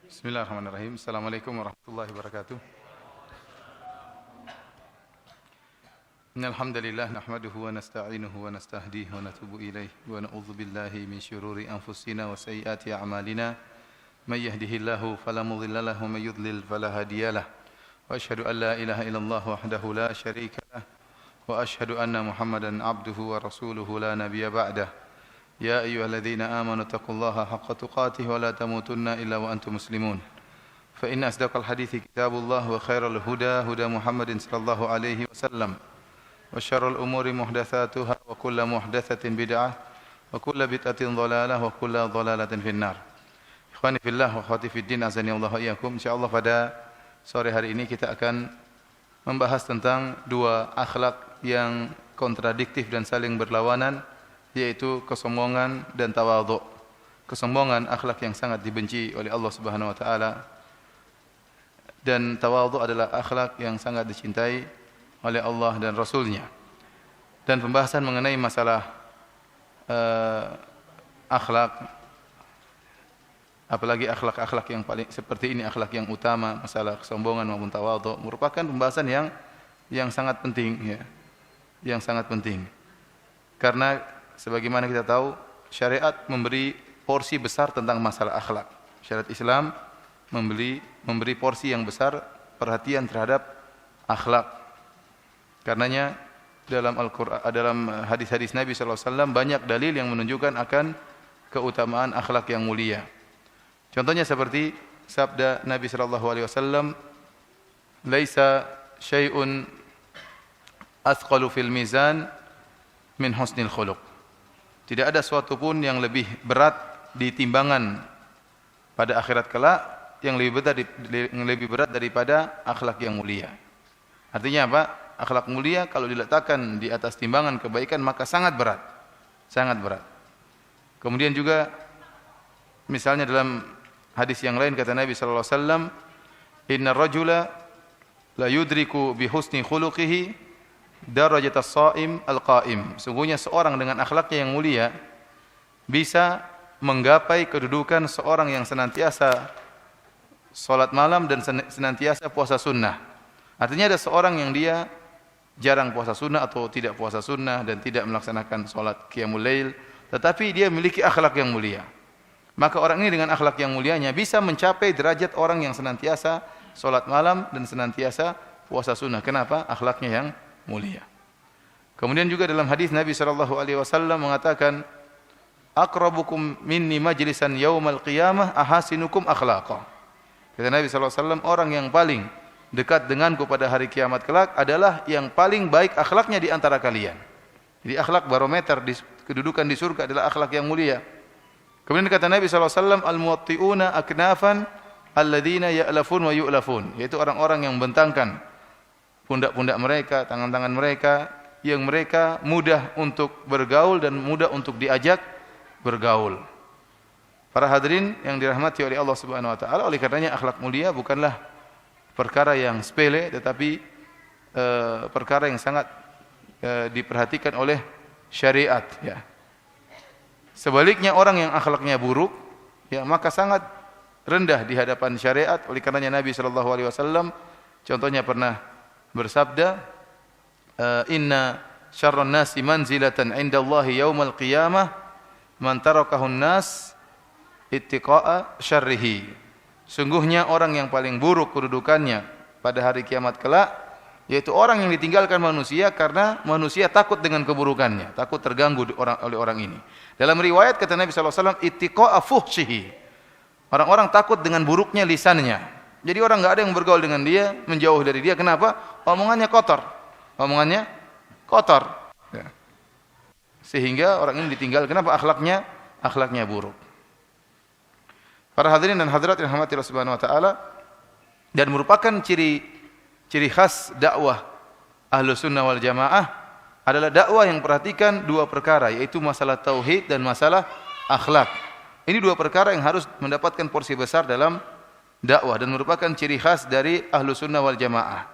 Bismillahirrahmanirrahim. Assalamualaikum warahmatullahi wabarakatuh. Innal hamdalillah nahmaduhu wa nasta'inuhu wa nastahdihi wa natubu ilayhi wa na'udzu billahi min shururi anfusina wa sayyiati a'malina. May yahdihillahu fala mudilla lahu wa may yudlil fala hadiyalah. Wa asyhadu an la ilaha illallah wahdahu la syarika lah wa asyhadu anna Muhammadan 'abduhu wa rasuluhu la nabiyya ba'dah. يا أيها الذين آمنوا اتقوا الله حق تقاته ولا تموتن إلا وأنتم مسلمون فإن أصدق الحديث كتاب الله وخير الهدى هدى محمد صلى الله عليه وسلم وشر الأمور محدثاتها وكل محدثة بدعة وكل بدعة ضلالة وكل ضلالة في النار. Ikhwani fillah wa akhwati fiddin, azani Allah wa iyyakum. Insyaallah pada sore hari ini kita akan membahas tentang dua akhlak yang kontradiktif dan saling berlawanan, yaitu kesombongan dan tawadhu. Kesombongan akhlak yang sangat dibenci oleh Allah Subhanahu wa taala, dan tawadhu adalah akhlak yang sangat dicintai oleh Allah dan Rasul-Nya. Dan pembahasan mengenai masalah akhlak, apalagi akhlak-akhlak yang paling seperti ini, akhlak yang utama, masalah kesombongan maupun tawadhu, merupakan pembahasan yang sangat penting, ya. Yang sangat penting. Karena sebagaimana kita tahu, syariat memberi porsi besar tentang masalah akhlak. Syariat Islam memberi porsi yang besar perhatian terhadap akhlak. Karenanya dalam Al-Qur'an, dalam hadis-hadis Nabi sallallahu alaihi wasallam banyak dalil yang menunjukkan akan keutamaan akhlak yang mulia. Contohnya seperti sabda Nabi sallallahu alaihi wasallam, "Laisa syai'un athqalu fil mizan min husnil khuluq." Tidak ada suatu pun yang lebih berat di timbangan pada akhirat kelak yang lebih berat daripada akhlak yang mulia. Artinya apa? Akhlak mulia kalau diletakkan di atas timbangan kebaikan maka sangat berat. Sangat berat. Kemudian juga misalnya dalam hadis yang lain kata Nabi sallallahu alaihi wasallam, "Innar rajula la yudriku bi husni khuluqihi darajatas shaim al-qaim." Sungguhnya seorang dengan akhlaknya yang mulia bisa menggapai kedudukan seorang yang senantiasa salat malam dan senantiasa puasa sunnah. Artinya ada seorang yang dia jarang puasa sunnah atau tidak puasa sunnah dan tidak melaksanakan salat qiyamul lail, tetapi dia memiliki akhlak yang mulia. Maka orang ini dengan akhlak yang mulianya bisa mencapai derajat orang yang senantiasa salat malam dan senantiasa puasa sunnah. Kenapa? Akhlaknya yang mulia. Kemudian juga dalam hadis Nabi sallallahu alaihi wasallam mengatakan, "Aqrabukum minni majlisan yaumal qiyamah ahasinukum akhlaqa." Kata Nabi sallallahu alaihi wasallam, orang yang paling dekat denganku pada hari kiamat kelak adalah yang paling baik akhlaknya di antara kalian. Jadi akhlak barometer di kedudukan di surga adalah akhlak yang mulia. Kemudian kata Nabi sallallahu alaihi wasallam, "Al-muwatti'una aknafan alladzina ya'lafun wa yu'lafun." Yaitu orang-orang yang membentangkan pundak-pundak mereka, tangan-tangan mereka, yang mereka mudah untuk bergaul dan mudah untuk diajak bergaul. Para hadirin yang dirahmati oleh Allah Subhanahu wa taala, oleh karenanya akhlak mulia bukanlah perkara yang sepele, tetapi perkara yang sangat diperhatikan oleh syariat, ya. Sebaliknya orang yang akhlaknya buruk, ya, maka sangat rendah di hadapan syariat. Oleh karenanya Nabi sallallahu alaihi wasallam contohnya pernah bersabda, "Inna syarran nasi manzilatan 'indallahi yaumal qiyamah man tarakahun nas ittiqa'a syarrihi." Sungguhnya orang yang paling buruk kedudukannya pada hari kiamat kelak yaitu orang yang ditinggalkan manusia karena manusia takut dengan keburukannya, takut terganggu oleh orang ini. Dalam riwayat kata Nabi sallallahu alaihi wasallam, "Ittiqa'a fuhshihi." Orang-orang takut dengan buruknya lisannya. Jadi orang enggak ada yang bergaul dengan dia, menjauh dari dia. Kenapa? Omongannya kotor. Omongannya kotor. Ya. Sehingga orang ini ditinggal. Kenapa? Akhlaknya buruk. Para hadirin dan hadirat yang dirahmati Allah Subhanahu wa taala, dan merupakan ciri khas dakwah Ahlus Sunnah wal Jamaah adalah dakwah yang perhatikan dua perkara, yaitu masalah tauhid dan masalah akhlak. Ini dua perkara yang harus mendapatkan porsi besar dalam dakwah dan merupakan ciri khas dari Ahlus Sunnah wal Jamaah.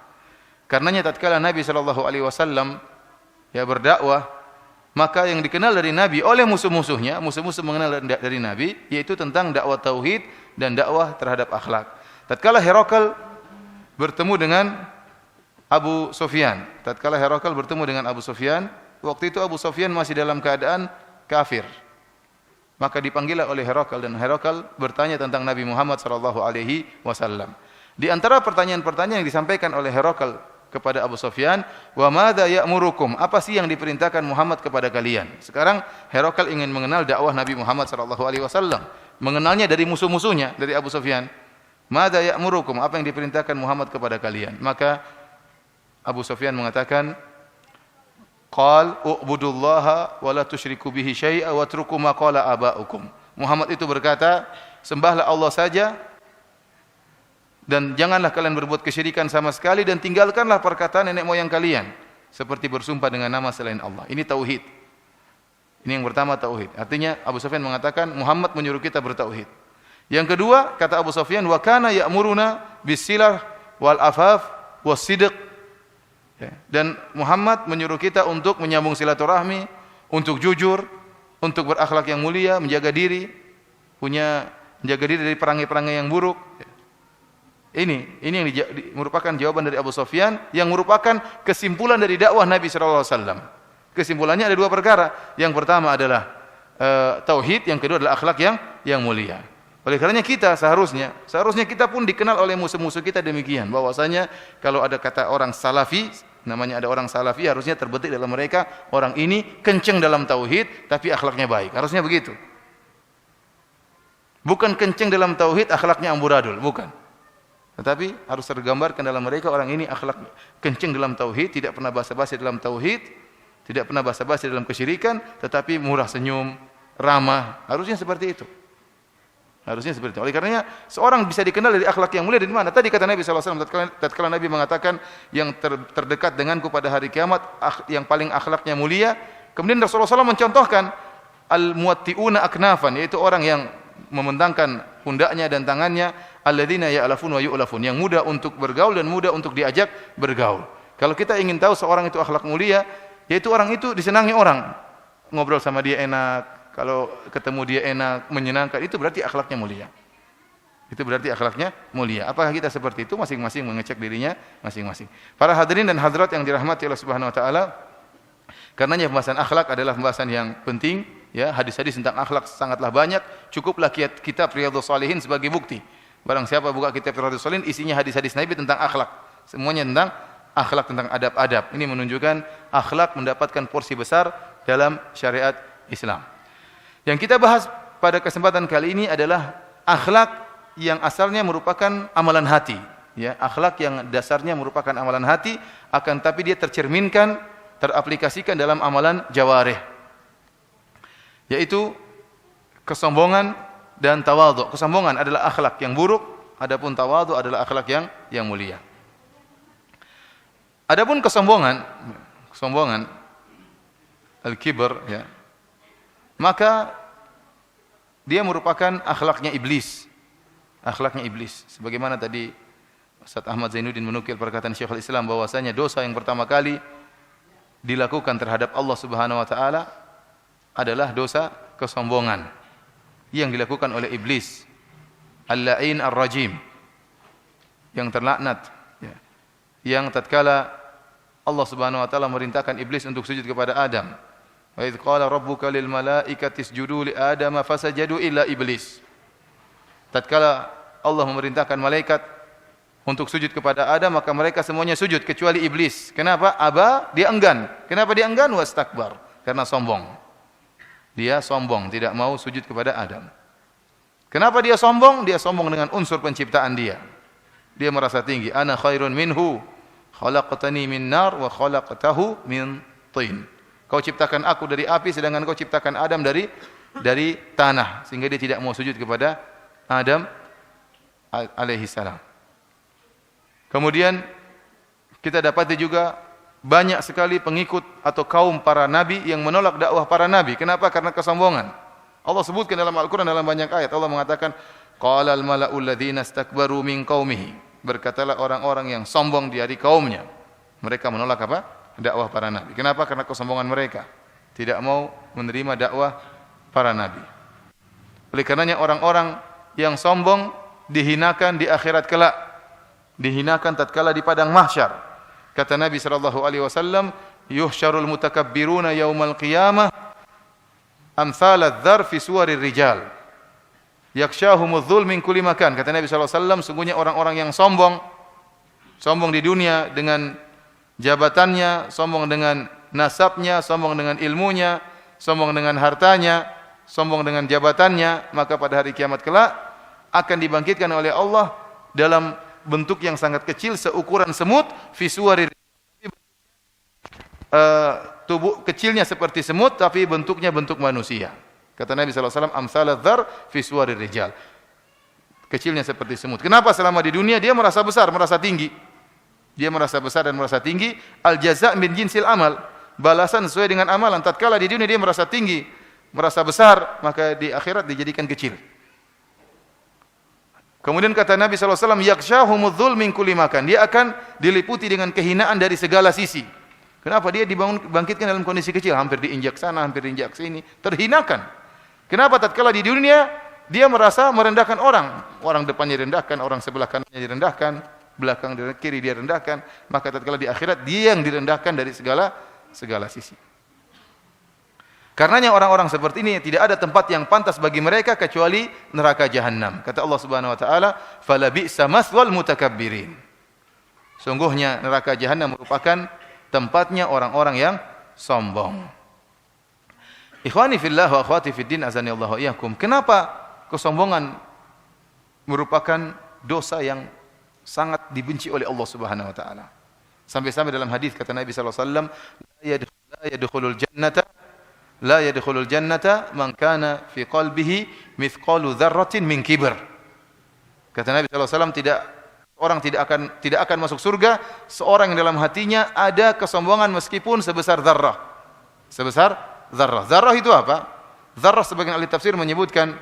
Karenanya tatkala Nabi sallallahu alaihi wasallam berdakwah, maka yang dikenal dari Nabi oleh musuh-musuhnya, musuh-musuh mengenal dari Nabi, yaitu tentang dakwah tauhid dan dakwah terhadap akhlak. Tatkala Herakl bertemu dengan Abu Sufyan, waktu itu Abu Sufyan masih dalam keadaan kafir. Maka dipanggil oleh Herakl dan Herakl bertanya tentang Nabi Muhammad sallallahu alaihi wasallam. Di antara pertanyaan-pertanyaan yang disampaikan oleh Herakl kepada Abu Sufyan, "Wa madza ya'murukum?" Apa sih yang diperintahkan Muhammad kepada kalian? Sekarang Herakl ingin mengenal dakwah Nabi Muhammad sallallahu alaihi wasallam, mengenalnya dari musuh-musuhnya, dari Abu Sufyan. "Madza ya'murukum?" Apa yang diperintahkan Muhammad kepada kalian? Maka Abu Sufyan mengatakan, "Qal u'budullaha wa la tusyriku bihi syai'a wa atruku ma qala aba'ukum." Muhammad itu berkata, sembahlah Allah saja dan janganlah kalian berbuat kesyirikan sama sekali dan tinggalkanlah perkataan nenek moyang kalian seperti bersumpah dengan nama selain Allah. Ini tauhid. Ini yang pertama, tauhid. Artinya Abu Sufyan mengatakan Muhammad menyuruh kita bertauhid. Yang kedua, kata Abu Sufyan, "Wa kana ya'muruna bis-silah wal afaf was-sidq." Dan Muhammad menyuruh kita untuk menyambung silaturahmi, untuk jujur, untuk berakhlak yang mulia, menjaga diri dari perangai-perangai yang buruk. Ini yang merupakan jawaban dari Abu Sufyan yang merupakan kesimpulan dari dakwah Nabi sallallahu alaihi wasallam. Kesimpulannya ada dua perkara. Yang pertama adalah tauhid, yang kedua adalah akhlak yang mulia. Oleh karenanya kita seharusnya kita pun dikenal oleh musuh-musuh kita demikian, bahwasanya kalau ada kata orang salafi, namanya ada orang salafi, harusnya terbetik dalam mereka orang ini kenceng dalam tauhid tapi akhlaknya baik. Harusnya begitu. Bukan kenceng dalam tauhid akhlaknya amburadul, bukan. Tetapi harus tergambarkan dalam mereka orang ini akhlak kenceng dalam tauhid, tidak pernah basa-basi dalam tauhid, tidak pernah basa-basi dalam kesyirikan, tetapi murah senyum, ramah. Harusnya seperti itu. Harusnya seperti itu. Oleh karenanya seorang bisa dikenal dari akhlak yang mulia dari mana? Tadi kata Nabi sallallahu alaihi wasallam, tatkala Nabi mengatakan yang terdekat denganku pada hari kiamat yang paling akhlaknya mulia. Kemudian Rasulullah SAW mencontohkan al-muwatti'una aknafan, yaitu orang yang membentangkan pundaknya dan tangannya, alladzina ya'lafun wa yu'lafun, yang mudah untuk bergaul dan mudah untuk diajak bergaul. Kalau kita ingin tahu seorang itu akhlak mulia, yaitu orang itu disenangi orang, ngobrol sama dia enak, kalau ketemu dia enak, menyenangkan, itu berarti akhlaknya mulia. Itu berarti akhlaknya mulia. Apakah kita seperti itu? Masing-masing mengecek dirinya masing-masing. Para hadirin dan hadirat yang dirahmati Allah Subhanahu wa taala, karenanya pembahasan akhlak adalah pembahasan yang penting, ya. Hadis-hadis tentang akhlak sangatlah banyak. Cukuplah kitab Riyadhus Shalihin sebagai bukti. Barang siapa buka kitab Riyadhus Shalihin, isinya hadis-hadis Nabi tentang akhlak. Semuanya tentang akhlak, tentang adab-adab. Ini menunjukkan akhlak mendapatkan porsi besar dalam syariat Islam. Yang kita bahas pada kesempatan kali ini adalah akhlak yang asalnya merupakan amalan hati, ya. Akhlak yang dasarnya merupakan amalan hati, akan tapi dia tercerminkan, teraplikasikan dalam amalan jawarih, yaitu kesombongan dan tawadhu. Kesombongan adalah akhlak yang buruk, adapun tawadhu adalah akhlak yang mulia. Adapun kesombongan al-kibr, ya, maka dia merupakan akhlaknya iblis. Akhlaknya iblis. Sebagaimana tadi Ustaz Ahmad Zainuddin menukil perkataan Syekhul Islam bahwasanya dosa yang pertama kali dilakukan terhadap Allah Subhanahu wa taala adalah dosa kesombongan yang dilakukan oleh iblis, al-la'in ar-rajim, yang terlaknat, ya. Yang tatkala Allah Subhanahu wa taala merintahkan iblis untuk sujud kepada Adam. Wa idz qala rabbuka lil malaikati isjudu li adama fasajadu illa iblis. Tatkala Allah memerintahkan malaikat untuk sujud kepada Adam, maka mereka semuanya sujud kecuali iblis. Kenapa? Aba, dia enggan. Kenapa dia enggan? Wastakbar, karena sombong. Dia sombong, tidak mau sujud kepada Adam. Kenapa dia sombong? Dia sombong dengan unsur penciptaan dia. Dia merasa tinggi. Ana khairun minhu, khalaqtani min nar wa khalaqtahu min tin. Kau ciptakan aku dari api, sedangkan kau ciptakan Adam dari tanah, sehingga dia tidak mau sujud kepada Adam alaihi salam. Kemudian kita dapati juga banyak sekali pengikut atau kaum para nabi yang menolak dakwah para nabi. Kenapa? Karena kesombongan. Allah sebutkan dalam Al-Quran dalam banyak ayat. Allah mengatakan, qala al-mala'u alladhina istakbaru min qaumihi. Berkatalah orang-orang yang sombong dari kaumnya. Mereka menolak apa? Dakwah para nabi. Kenapa? Karena kesombongan mereka. Tidak mau menerima dakwah para nabi. Oleh karenanya orang-orang yang sombong dihinakan di akhirat kelak. Dihinakan tatkala di padang mahsyar. Kata Nabi sallallahu alaihi wasallam, "Yuhsyarul mutakabbiruna yaumal qiyamah amsal adz-dzar fi suwarir rijal. Yakshahumudz dzul min kulli makan." Kata Nabi sallallahu alaihi wasallam, sungguhnya orang-orang yang sombong di dunia dengan jabatannya, sombong dengan nasabnya, sombong dengan ilmunya, sombong dengan hartanya, sombong dengan jabatannya, maka pada hari kiamat kelak akan dibangkitkan oleh Allah dalam bentuk yang sangat kecil seukuran semut, fi suwarir, tubuh kecilnya seperti semut tapi bentuknya bentuk manusia. Kata Nabi sallallahu alaihi wasallam, amsaladzz dzar fi suwarir rijal. Kecilnya seperti semut. Kenapa? Selama di dunia dia merasa besar, merasa tinggi. Dia merasa besar dan merasa tinggi. Al jaza' min jinsil amal. Balasan sesuai dengan amalan. Tatkala di dunia dia merasa tinggi, merasa besar, maka di akhirat dijadikan kecil. Kemudian kata Nabi sallallahu alaihi wasallam, yakshahumudz dzul min kulli makan. Dia akan diliputi dengan kehinaan dari segala sisi. Kenapa? Dia dibangkitkan dalam kondisi kecil, hampir diinjak sana, hampir diinjak sini, terhinakan. Kenapa? Tatkala di dunia dia merasa merendahkan orang. Orang depannya direndahkan, orang sebelah kanannya direndahkan, belakang kiri dia rendahkan. Maka tatkala di akhirat dia yang direndahkan dari segala sisi. Karenanya orang-orang seperti ini tidak ada tempat yang pantas bagi mereka kecuali neraka jahanam. Kata Allah Subhanahu wa taala, "Fala bi'sa maswal mutakabbirin." Sungguhnya neraka jahanam merupakan tempatnya orang-orang yang sombong. Ikhwani fillah wa akhwati fiddin azani Allah wa iyyakum. Kenapa kesombongan merupakan dosa yang sangat dibenci oleh Allah Subhanahu wa taala? Sampai-sampai dalam hadis kata Nabi sallallahu alaihi wasallam, la yadkhulul jannata man kana fi qalbihi mithqalu dzarratin min kibr. Kata Nabi sallallahu alaihi wasallam, tidak akan masuk surga seorang yang dalam hatinya ada kesombongan meskipun sebesar dzarrah. Sebesar dzarrah. Dzarrah itu apa? Dzarrah sebagian ahli tafsir menyebutkan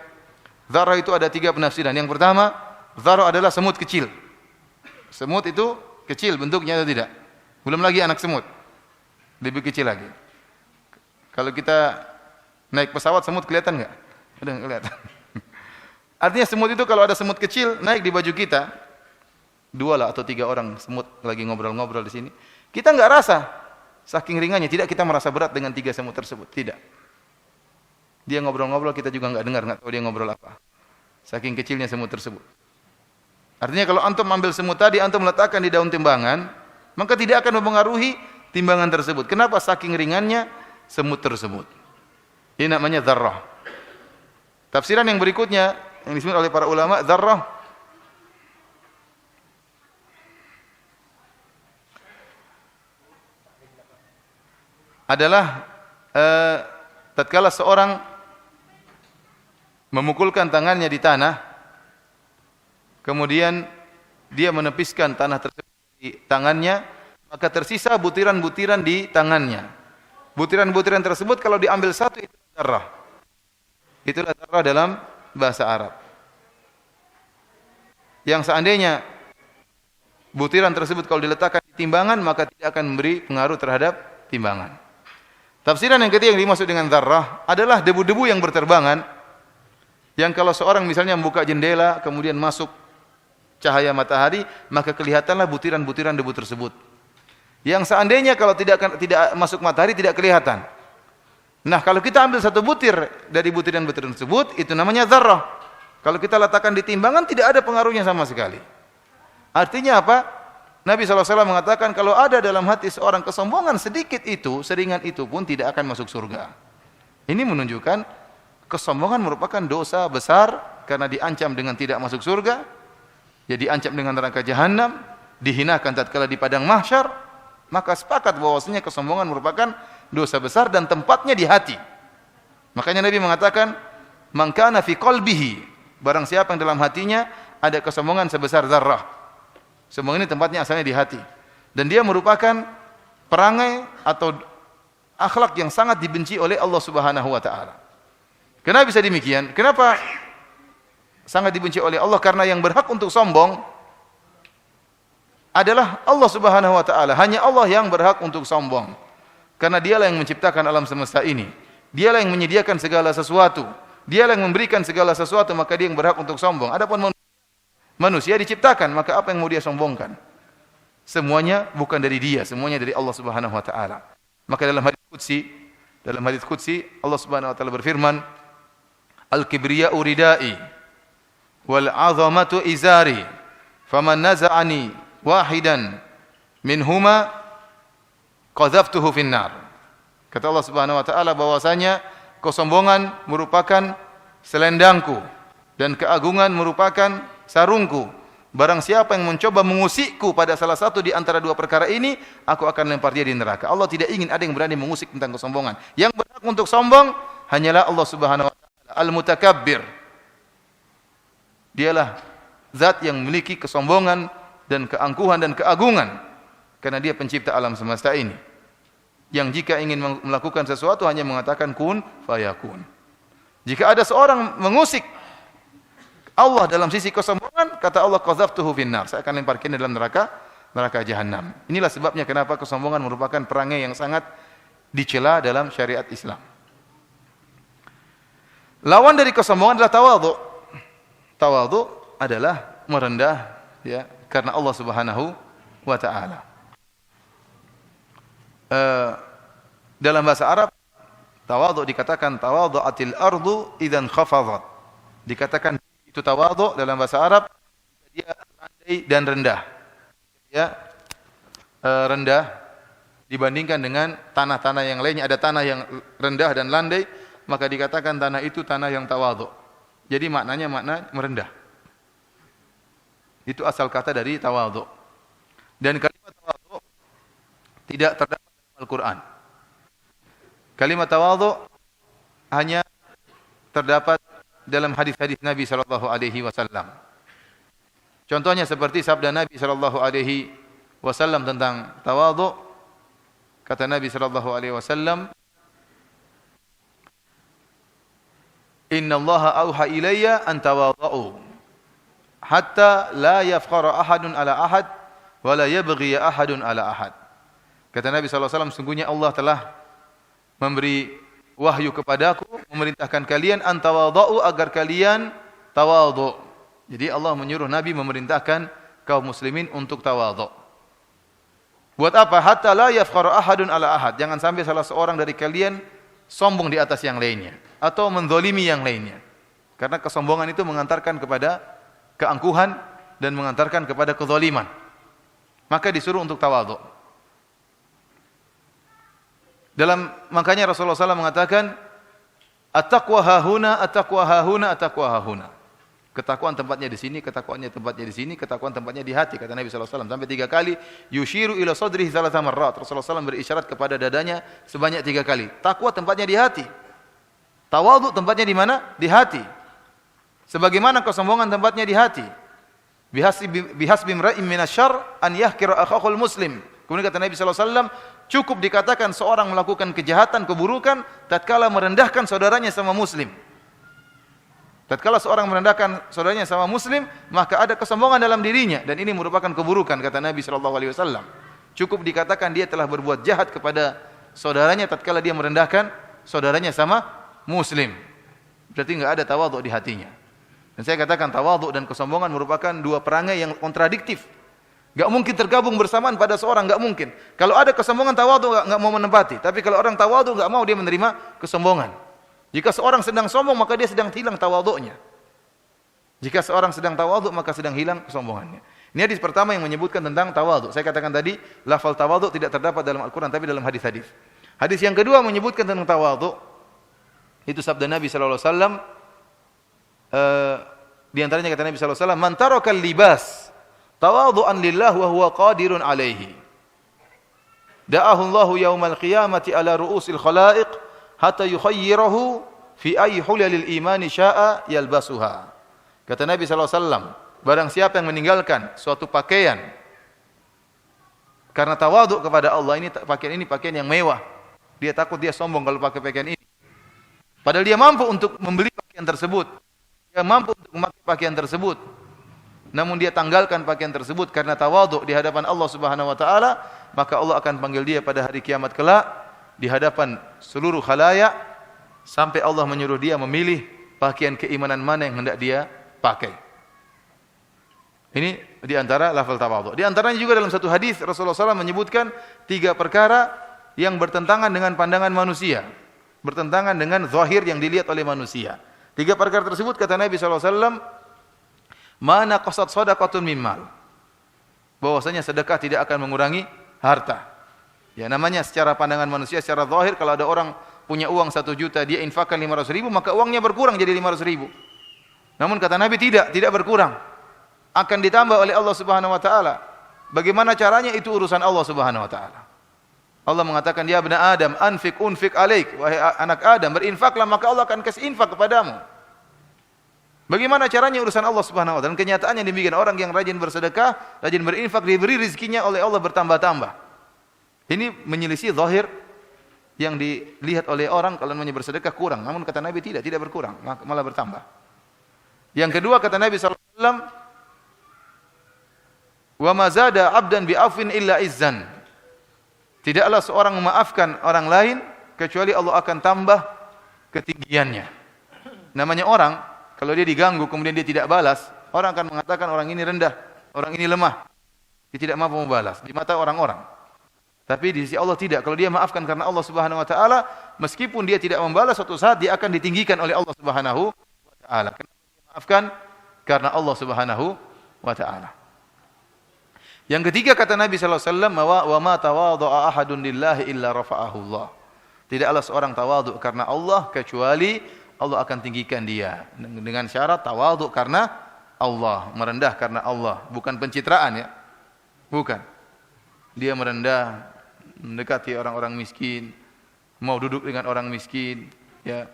dzarrah itu ada 3 penafsiran. Yang pertama, dzarrah adalah semut kecil. Semut itu kecil bentuknya atau tidak? Belum lagi anak semut. Lebih kecil lagi. Kalau kita naik pesawat semut kelihatan enggak? Udah kelihatan. Artinya semut itu kalau ada semut kecil naik di baju kita, 2 lah atau 3 orang semut lagi ngobrol-ngobrol di sini, kita enggak rasa. Saking ringannya, tidak kita merasa berat dengan 3 semut tersebut, tidak. Dia ngobrol-ngobrol kita juga enggak dengar, enggak tahu dia ngobrol apa. Saking kecilnya semut tersebut. Artinya kalau antum ambil semut tadi, antum letakkan di daun timbangan, maka tidak akan mempengaruhi timbangan tersebut. Kenapa? Saking ringannya semut tersebut. Ini namanya dzarrah. Tafsiran yang berikutnya yang disebut oleh para ulama, dzarrah adalah tatkala seorang memukulkan tangannya di tanah, kemudian dia menepiskan tanah tersebut di tangannya, maka tersisa butiran-butiran di tangannya. Butiran-butiran tersebut kalau diambil satu itu dzarrah. Itulah dzarrah dalam bahasa Arab. Yang seandainya butiran tersebut kalau diletakkan di timbangan maka tidak akan memberi pengaruh terhadap timbangan. Tafsiran yang ketiga yang dimaksud dengan dzarrah adalah debu-debu yang berterbangan, yang kalau seorang misalnya membuka jendela kemudian masuk cahaya matahari, maka kelihatanlah butiran-butiran debu tersebut. Yang seandainya kalau tidak masuk matahari tidak kelihatan. Nah, kalau kita ambil satu butir dari butiran-butiran tersebut, itu namanya dzarrah. Kalau kita letakkan di timbangan tidak ada pengaruhnya sama sekali. Artinya apa? Nabi SAW mengatakan kalau ada dalam hati seorang kesombongan sedikit itu, seringan itu pun tidak akan masuk surga. Ini menunjukkan kesombongan merupakan dosa besar karena diancam dengan tidak masuk surga, jadi diancam dengan neraka jahanam, dihinakan tatkala di padang mahsyar. Maka sepakat bahwasanya kesombongan merupakan dosa besar dan tempatnya di hati. Makanya Nabi mengatakan, "Man kana fi qalbihi", barang siapa yang dalam hatinya ada kesombongan sebesar dzarrah. Sombong ini tempatnya asalnya di hati. Dan dia merupakan perangai atau akhlak yang sangat dibenci oleh Allah Subhanahu wa taala. Kenapa bisa demikian? Kenapa sangat dibenci oleh Allah? Karena yang berhak untuk sombong adalah Allah Subhanahu wa taala. Hanya Allah yang berhak untuk sombong. Karena dialah yang menciptakan alam semesta ini. Dialah yang menyediakan segala sesuatu. Dialah yang memberikan segala sesuatu, maka dia yang berhak untuk sombong. Adapun manusia diciptakan, maka apa yang mau dia sombongkan? Semuanya bukan dari dia, semuanya dari Allah Subhanahu wa taala. Maka dalam hadis qudsi Allah Subhanahu wa taala berfirman, "Al-kibriya'u ridai wal 'azamatu izari, faman naza'ani wahidan minhuma qadhaftuhu finnar." Kata Allah Subhanahu wa taala bahwasanya kesombongan merupakan selendangku dan keagungan merupakan sarungku. Barang siapa yang mencoba mengusikku pada salah satu di antara dua perkara ini, aku akan lempar dia di neraka. Allah tidak ingin ada yang berani mengusik tentang kesombongan. Yang berhak untuk sombong hanyalah Allah Subhanahu wa taala, Al-Mutakabbir. Dialah zat yang memiliki kesombongan dan keangkuhan dan keagungan karena dia pencipta alam semesta ini. Yang jika ingin melakukan sesuatu hanya mengatakan kun fayakun. Jika ada seorang mengusik Allah dalam sisi kesombongan, kata Allah, qadzaftuhu finnar, saya akan lemparkan dalam neraka jahanam. Inilah sebabnya kenapa kesombongan merupakan perangai yang sangat dicela dalam syariat Islam. Lawan dari kesombongan adalah tawadhu. Tawadhu adalah merendah, ya, karena Allah Subhanahu wa taala. Dalam bahasa Arab tawadhu dikatakan tawadhu'atil ardu idzan khafadat. Dikatakan itu tawadhu dalam bahasa Arab, dia landai dan rendah. Ya, rendah dibandingkan dengan tanah-tanah yang lainnya. Ada tanah yang rendah dan landai, maka dikatakan tanah itu tanah yang tawadhu. Jadi maknanya makna merendah. Itu asal kata dari tawadhu. Dan kalimat tawadhu tidak terdapat dalam Al-Quran. Kalimat tawadhu hanya terdapat dalam hadis-hadis Nabi sallallahu alaihi wasallam. Contohnya seperti sabda Nabi sallallahu alaihi wasallam tentang tawadhu. Kata Nabi sallallahu alaihi wasallam, "Inna Allaha auha ilayya an tawadhu hatta la yafkhara ahadun ala ahad wa la yabghi ahadun ala ahad." Kata Nabi sallallahu alaihi wasallam, sungguhnya Allah telah memberi wahyu kepadaku, memerintahkan kalian antawadhu, agar kalian tawadhu. Jadi Allah menyuruh Nabi memerintahkan kaum muslimin untuk tawadhu. Buat apa? Hatta la yafkharu ahadun ala ahad. Jangan sampai salah seorang dari kalian sombong di atas yang lainnya atau menzalimi yang lainnya. Karena kesombongan itu mengantarkan kepada keangkuhan dan mengantarkan kepada kezaliman. Maka disuruh untuk tawadhu. Makanya Rasulullah SAW mengatakan, at-taqwa hahuna, at-taqwa hahuna, at-taqwa hahuna. Ketakwaan tempatnya di sini, ketakwaannya tempatnya di sini, ketakwaan tempatnya di hati, kata Nabi SAW. Sampai 3 kali, yushiru ila sadrihi thalatha marrat. Rasulullah SAW berisyarat kepada dadanya sebanyak 3 kali. Takwa tempatnya di hati. Tawadhu tempatnya di mana? Di hati. Sebagaimana kesombongan tempatnya di hati. Bihasbi imra'in minasyarr an yahkira akhahul muslim. Kemudian kata Nabi SAW, cukup dikatakan seorang melakukan kejahatan, keburukan, tatkala merendahkan saudaranya sama muslim. Tatkala seorang merendahkan saudaranya sama muslim, maka ada kesombongan dalam dirinya. Dan ini merupakan keburukan, kata Nabi SAW. Cukup dikatakan dia telah berbuat jahat kepada saudaranya, tatkala dia merendahkan saudaranya sama muslim. Berarti enggak ada tawadhu di hatinya. Dan saya katakan tawadhu dan kesombongan merupakan dua perangai yang kontradiktif. Enggak mungkin tergabung bersamaan pada seorang, enggak mungkin. Kalau ada kesombongan, tawadhu enggak mau menempati. Tapi kalau orang tawadhu enggak mau dia menerima kesombongan. Jika seorang sedang sombong, maka dia sedang hilang tawadhunya. Jika seorang sedang tawadhu, maka sedang hilang kesombongannya. Ini hadis pertama yang menyebutkan tentang tawadhu. Saya katakan tadi, lafal tawadhu tidak terdapat dalam Al-Quran, tapi dalam hadis-hadis. Hadis yang kedua menyebutkan tentang tawadhu. Itu sabda Nabi SAW. Di antaranya kata Nabi SAW, "Man tarakal libas tawadhu'an lillah wa huwa qadirun alaihi. Da'ahu Allahu yaumal qiyamati ala ru'usil khalaiq hatta yukhayyirahu fi ayyi hulalil imani sya'a yalbasuha." Kata Nabi SAW, barang siapa yang meninggalkan suatu pakaian karena tawadhu kepada Allah, pakaian ini pakaian yang mewah, dia takut dia sombong kalau pakai pakaian ini. Padahal dia mampu untuk membeli pakaian tersebut. Dia mampu untuk memakai pakaian tersebut. Namun dia tanggalkan pakaian tersebut karena tawadhu di hadapan Allah Subhanahu wa taala, maka Allah akan panggil dia pada hari kiamat kelak di hadapan seluruh khalayak sampai Allah menyuruh dia memilih pakaian keimanan mana yang hendak dia pakai. Ini di antara lafal tawadhu. Di antaranya juga dalam satu hadis Rasulullah SAW menyebutkan 3 perkara yang bertentangan dengan pandangan manusia, bertentangan dengan zahir yang dilihat oleh manusia. 3 perkara tersebut kata Nabi SAW, mana qasad sadaqatun min mal, bahwasanya sedekah tidak akan mengurangi harta. Ya, namanya secara pandangan manusia, secara zahir, kalau ada orang punya uang 1 juta, dia infakkan 500.000, maka uangnya berkurang jadi 500.000. Namun kata Nabi tidak berkurang, akan ditambah oleh Allah Subhanahu wa taala. Bagaimana caranya? Itu urusan Allah Subhanahu wa taala. Allah mengatakan, ya ibna Adam, unfik alaik, wahai anak Adam, berinfaklah maka Allah akan kasih infak kepadamu. Bagaimana caranya? Urusan Allah Subhanahu wa taala. Dan kenyataannya demikian, orang yang rajin bersedekah, rajin berinfak, diberi rezekinya oleh Allah bertambah-tambah. Ini menyelisih zahir yang dilihat oleh orang kalau namanya bersedekah kurang. Namun kata Nabi tidak berkurang, malah bertambah. Yang kedua kata Nabi SAW, wa ma zada 'abdan bi afwin illa izzan. Tidaklah seorang memaafkan orang lain kecuali Allah akan tambah ketinggiannya. Namanya orang, kalau dia diganggu kemudian dia tidak balas, orang akan mengatakan orang ini rendah, orang ini lemah. Dia tidak mampu membalas di mata orang-orang. Tapi di sisi Allah tidak. Kalau dia maafkan karena Allah Subhanahu wa taala, meskipun dia tidak membalas, suatu saat dia akan ditinggikan oleh Allah Subhanahu wa taala. Kenapa dia maafkan? Karena Allah Subhanahu wa taala. Yang ketiga kata Nabi sallallahu alaihi wasallam, wa ma tawadha'a ahadun lillahi illa rafa'ahu Allah. Tidaklah seorang tawadhu karena Allah kecuali Allah akan tinggikan dia. Dengan syarat tawadhu karena Allah, merendah karena Allah, bukan pencitraan ya. Bukan. Dia merendah, mendekati orang-orang miskin, mau duduk dengan orang miskin, ya.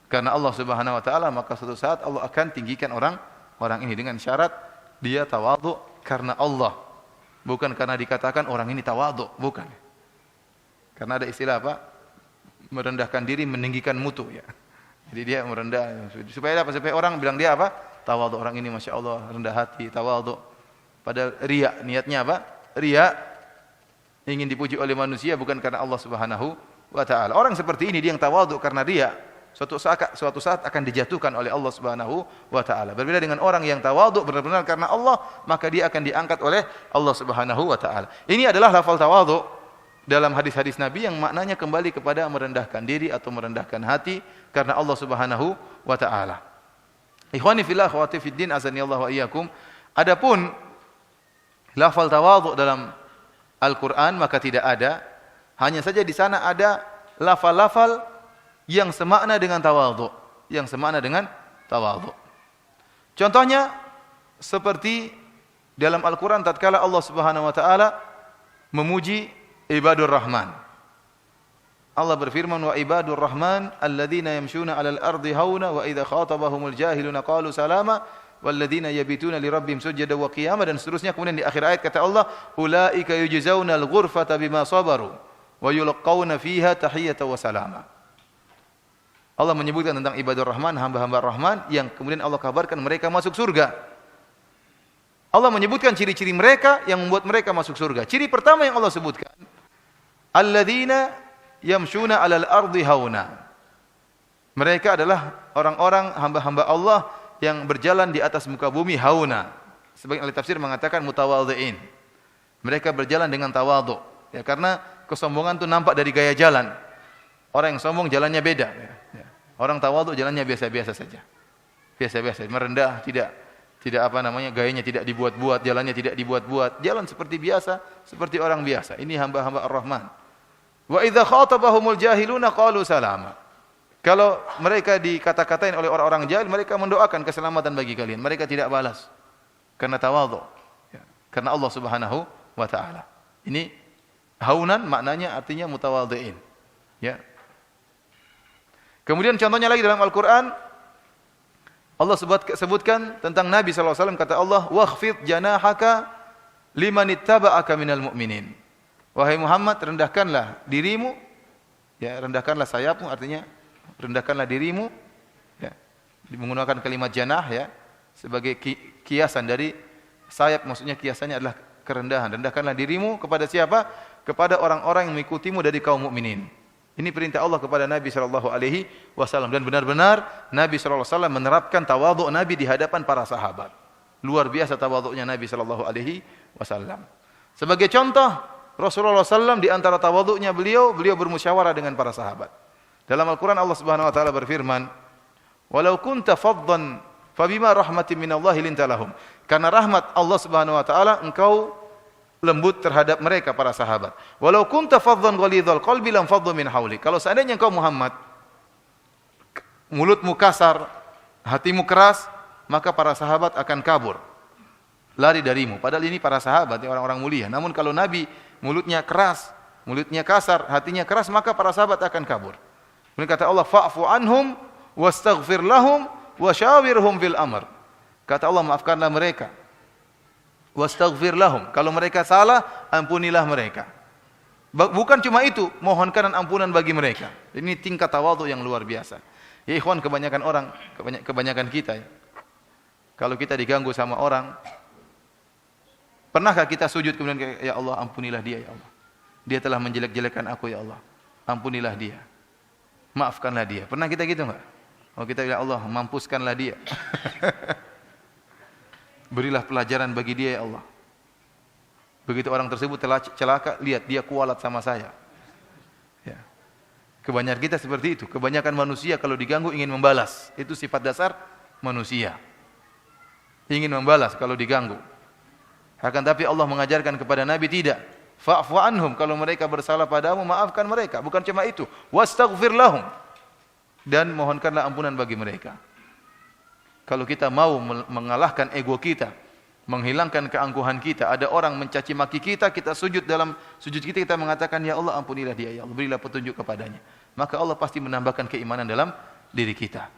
Karena Allah Subhanahu wa taala, maka suatu saat Allah akan tinggikan orang ini dengan syarat dia tawadhu karena Allah. Bukan karena dikatakan orang ini tawadhu, bukan. Karena ada istilah apa? Merendahkan diri meninggikan mutu ya. Jadi dia merendah supaya apa? Supaya orang bilang dia apa? Tawadhu, orang ini Masya Allah rendah hati, tawadhu. Padahal riya, niatnya apa? Riya, ingin dipuji oleh manusia bukan karena Allah Subhanahu wa taala. Orang seperti ini dia yang tawadhu karena riya, suatu saat akan dijatuhkan oleh Allah Subhanahu wa taala. Berbeda dengan orang yang tawadhu benar-benar karena Allah, maka dia akan diangkat oleh Allah Subhanahu wa taala. Ini adalah lafal tawadhu dalam hadis-hadis Nabi yang maknanya kembali kepada merendahkan diri atau merendahkan hati karena Allah Subhanahu wa taala. Ikhwani fillah, akhwati fiddin, azanillahu wa iyyakum. Adapun lafal tawadhu dalam Al-Qur'an maka tidak ada. Hanya saja di sana ada lafal-lafal yang semakna dengan tawadhu, Contohnya seperti dalam Al-Qur'an tatkala Allah Subhanahu wa taala memuji ibadur rahman. Allah berfirman, wa ibadur rahman alladzina yamshuna 'alal ardi hauna wa idza khatabahumul jahiluna qalu salama walladzina yabituna lirabbihim sujada wa qiyama, dan seterusnya. Kemudian di akhir ayat kata Allah, ulaika yujzaunal ghurfata bima sabaru wa yulqauna fiha tahiyatan wa salama. Allah menyebutkan tentang ibadur rahman, hamba-hamba rahman yang kemudian Allah kabarkan mereka masuk surga. Allah menyebutkan ciri-ciri mereka yang membuat mereka masuk surga. Ciri pertama yang Allah sebutkan, alladzina yamshuna 'alal ardi hauna. Mereka adalah orang-orang hamba-hamba Allah yang berjalan di atas muka bumi hauna. Sebagian ahli tafsir mengatakan mutawadhi'in. Mereka berjalan dengan tawadhu. Ya, karena kesombongan itu nampak dari gaya jalan. Orang yang sombong jalannya beda. Ya. Orang tawadhu jalannya biasa-biasa saja. Biasa-biasa, merendah, tidak gayanya tidak dibuat-buat, jalannya tidak dibuat-buat. Jalan seperti biasa, seperti orang biasa. Ini hamba-hamba Ar-Rahman. Wa idza khatabahumul jahiluna qalu salama. Kalau mereka dikata-katain oleh orang-orang jahil, mereka mendoakan keselamatan bagi kalian. Mereka tidak balas. Karena tawadhu. Ya. Karena Allah Subhanahu wa taala. Ini haunan maknanya artinya mutawadhi'in. Ya. Kemudian contohnya lagi dalam Al-Qur'an Allah sebutkan tentang Nabi sallallahu alaihi wasallam, kata Allah, "Wakhfid janahaka limanittaba'aka minal mu'minin." Wahai Muhammad, rendahkanlah dirimu, ya, rendahkanlah sayapmu, artinya rendahkanlah dirimu, ya. Menggunakan kalimat janah ya sebagai kiasan dari sayap, maksudnya kiasannya adalah kerendahan. Rendahkanlah dirimu kepada siapa? Kepada orang-orang yang mengikutimu dari kaum mukminin. Ini perintah Allah kepada Nabi sallallahu alaihi wasallam dan benar-benar Nabi sallallahu alaihi wasallam menerapkan tawadhu Nabi di hadapan para sahabat. Luar biasa tawadhunya Nabi sallallahu alaihi wasallam. Sebagai contoh, Rasulullah SAW di antara tawadhunya beliau bermusyawarah dengan para sahabat. Dalam Al-Quran Allah Subhanahu Wa Taala berfirman, "Walau kunta faddan, fabima rahmatin minallahi linta lahum." Karena rahmat Allah Subhanahu Wa Taala, engkau lembut terhadap mereka para sahabat. "Walau kunta faddan ghalidhal qalbi lam faddu min hawli." Kalau seandainya engkau Muhammad, mulutmu kasar, hatimu keras, maka para sahabat akan kabur, lari darimu. Padahal ini para sahabat, orang-orang mulia. Namun kalau Nabi mulutnya keras, mulutnya kasar, hatinya keras, maka para sahabat akan kabur. Kemudian kata Allah, "Fa'fu anhum wastaghfir lahum wasyawirhum fil amr." Kata Allah, maafkanlah mereka. Wastaghfir lahum. Kalau mereka salah, ampunilah mereka. Bukan cuma itu, mohonkan ampunan bagi mereka. Ini tingkat tawadhu yang luar biasa. Ya ikhwan, kebanyakan kita ya. Kalau kita diganggu sama orang, pernahkah kita sujud kemudian ya Allah ampunilah dia ya Allah. Dia telah menjelek-jelekan aku ya Allah. Ampunilah dia. Maafkanlah dia. Pernah kita gitu enggak? Oh kita ya Allah mampuskanlah dia. Berilah pelajaran bagi dia ya Allah. Begitu orang tersebut telah celaka, lihat dia kualat sama saya. Ya. Kebanyakan kita seperti itu. Kebanyakan manusia kalau diganggu ingin membalas. Itu sifat dasar manusia. Ingin membalas kalau diganggu. Akan tapi Allah mengajarkan kepada Nabi tidak. Fa'fu anhum, kalau mereka bersalah padamu, maafkan mereka. Bukan cuma itu, wastaghfir lahum, dan mohonkanlah ampunan bagi mereka. Kalau kita mau mengalahkan ego kita, menghilangkan keangkuhan kita, ada orang mencaci maki kita, kita sujud, dalam sujud kita mengatakan ya Allah ampunilah dia ya Allah, berilah petunjuk kepadanya. Maka Allah pasti menambahkan keimanan dalam diri kita.